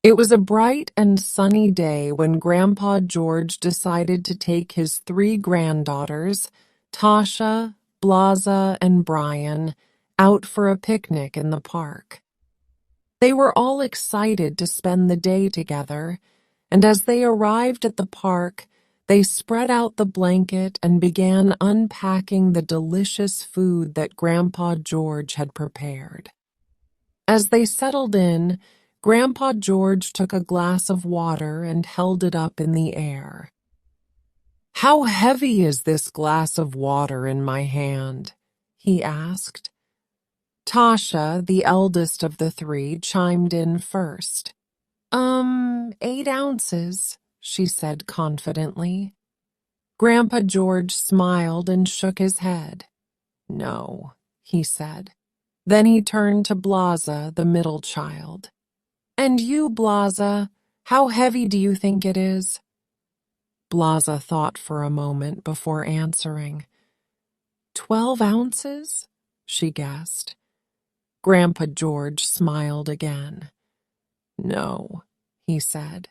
It was a bright and sunny day when Grandpa George decided to take his three granddaughters, Tasha, Blaza, and Brian, out for a picnic in the park. They were all excited to spend the day together, and as they arrived at the park, they spread out the blanket and began unpacking the delicious food that Grandpa George had prepared. As they settled in, Grandpa George took a glass of water and held it up in the air. "How heavy is this glass of water in my hand?" he asked. Tasha, the eldest of the three, chimed in first. 8 ounces, she said confidently. Grandpa George smiled and shook his head. "No," he said. Then he turned to Blaza, the middle child. "And you, Blaza, how heavy do you think it is?" Blaza thought for a moment before answering. 12 ounces, she guessed. Grandpa George smiled again. "No," he said.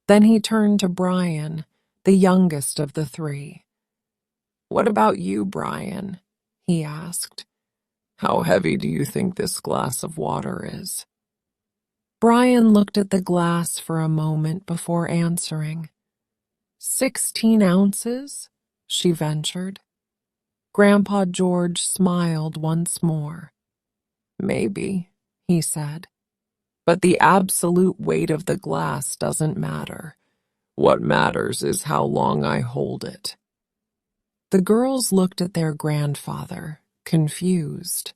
Then he turned to Brian, the youngest of the three. "What about you, Brian?" he asked. "How heavy do you think this glass of water is?" Brian looked at the glass for a moment before answering. 16 ounces, she ventured. Grandpa George smiled once more. "Maybe," he said. "But the absolute weight of the glass doesn't matter. What matters is how long I hold it." The girls looked at their grandfather, confused.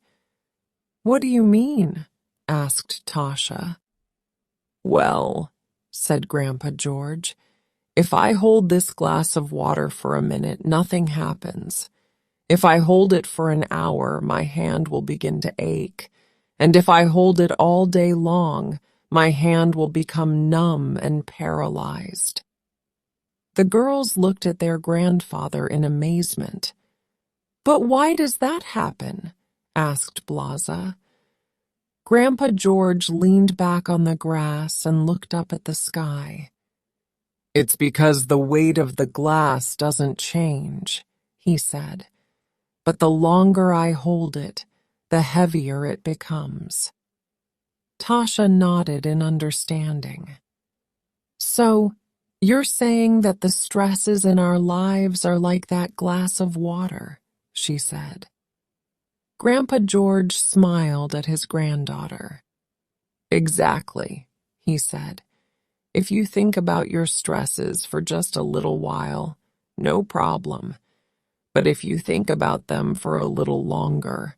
"What do you mean?" asked Tasha. "Well," said Grandpa George, "if I hold this glass of water for a minute, nothing happens. If I hold it for an hour, my hand will begin to ache. And if I hold it all day long, my hand will become numb and paralyzed." The girls looked at their grandfather in amazement. "But why does that happen?" asked Blaza. Grandpa George leaned back on the grass and looked up at the sky. "It's because the weight of the glass doesn't change," he said. "But the longer I hold it, the heavier it becomes." Tasha nodded in understanding. "So, you're saying that the stresses in our lives are like that glass of water," she said. Grandpa George smiled at his granddaughter. "Exactly," he said. "If you think about your stresses for just a little while, no problem. But if you think about them for a little longer,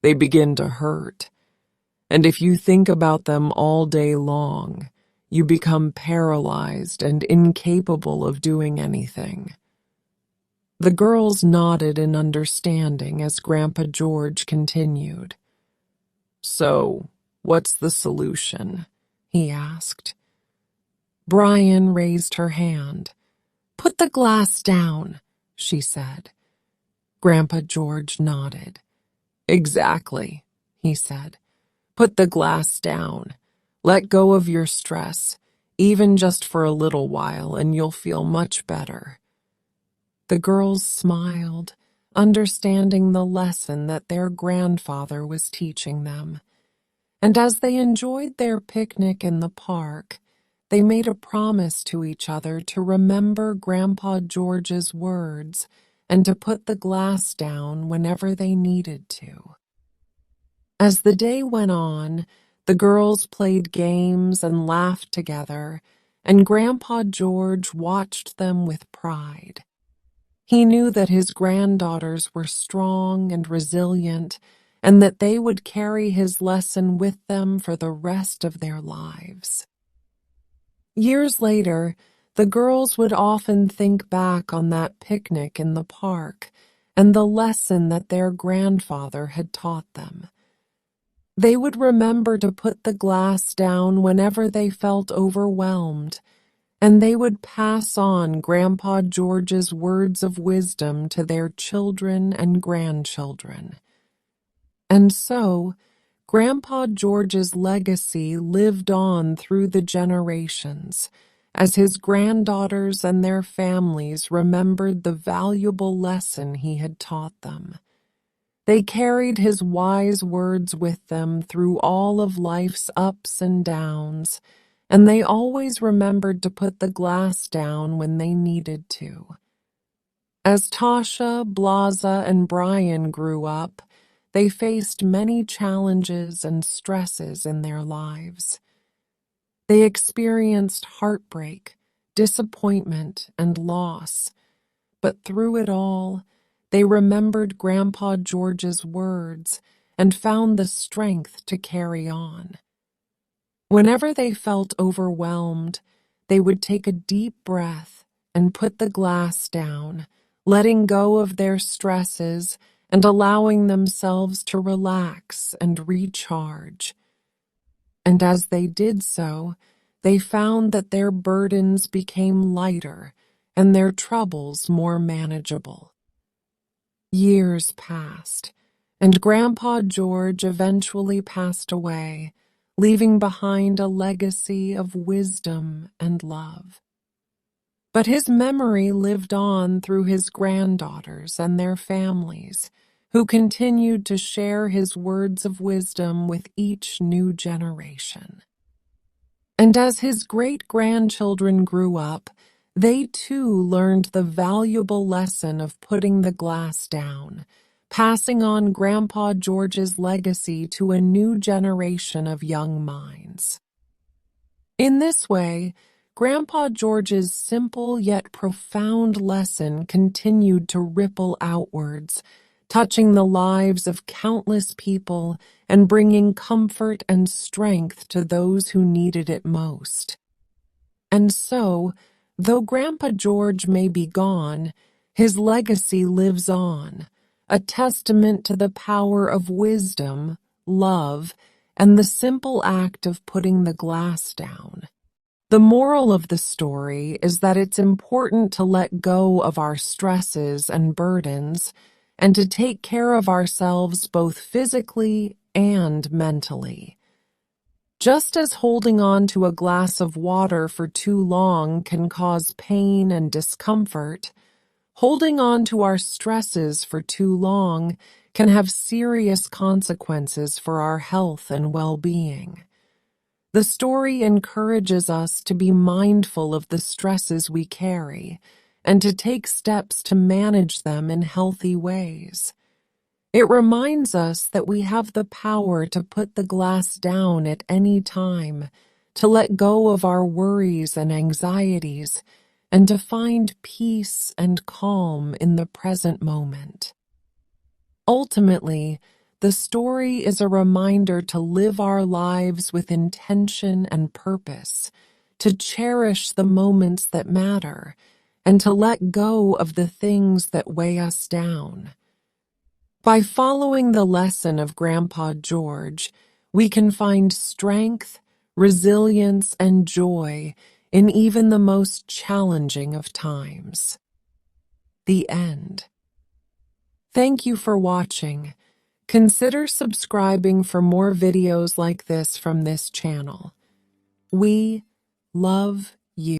they begin to hurt. And if you think about them all day long, you become paralyzed and incapable of doing anything." The girls nodded in understanding as Grandpa George continued. "So, what's the solution?" he asked. Brian raised her hand. "Put the glass down," she said. Grandpa George nodded. "Exactly," he said. "Put the glass down. Let go of your stress, even just for a little while, and you'll feel much better." The girls smiled, understanding the lesson that their grandfather was teaching them. And as they enjoyed their picnic in the park, they made a promise to each other to remember Grandpa George's words and to put the glass down whenever they needed to. As the day went on, the girls played games and laughed together, and Grandpa George watched them with pride. He knew that his granddaughters were strong and resilient, and that they would carry his lesson with them for the rest of their lives. Years later, the girls would often think back on that picnic in the park and the lesson that their grandfather had taught them. They would remember to put the glass down whenever they felt overwhelmed, and they would pass on Grandpa George's words of wisdom to their children and grandchildren. And so, Grandpa George's legacy lived on through the generations, as his granddaughters and their families remembered the valuable lesson he had taught them. They carried his wise words with them through all of life's ups and downs, and they always remembered to put the glass down when they needed to. As Tasha, Blaza, and Brian grew up, they faced many challenges and stresses in their lives. They experienced heartbreak, disappointment, and loss, but through it all, they remembered Grandpa George's words and found the strength to carry on. Whenever they felt overwhelmed, they would take a deep breath and put the glass down, letting go of their stresses and allowing themselves to relax and recharge. And as they did so, they found that their burdens became lighter and their troubles more manageable. Years passed, and Grandpa George eventually passed away, leaving behind a legacy of wisdom and love. But his memory lived on through his granddaughters and their families, who continued to share his words of wisdom with each new generation. And as his great-grandchildren grew up, they too learned the valuable lesson of putting the glass down, passing on Grandpa George's legacy to a new generation of young minds. In this way, Grandpa George's simple yet profound lesson continued to ripple outwards, touching the lives of countless people and bringing comfort and strength to those who needed it most. And so, though Grandpa George may be gone, his legacy lives on, a testament to the power of wisdom, love, and the simple act of putting the glass down. The moral of the story is that it's important to let go of our stresses and burdens and to take care of ourselves both physically and mentally. Just as holding on to a glass of water for too long can cause pain and discomfort, holding on to our stresses for too long can have serious consequences for our health and well-being. The story encourages us to be mindful of the stresses we carry and to take steps to manage them in healthy ways. It reminds us that we have the power to put the glass down at any time, to let go of our worries and anxieties, and to find peace and calm in the present moment. Ultimately, the story is a reminder to live our lives with intention and purpose, to cherish the moments that matter, and to let go of the things that weigh us down. By following the lesson of Grandpa George, we can find strength, resilience, and joy in even the most challenging of times. The end. Thank you for watching. Consider subscribing for more videos like this from this channel. We love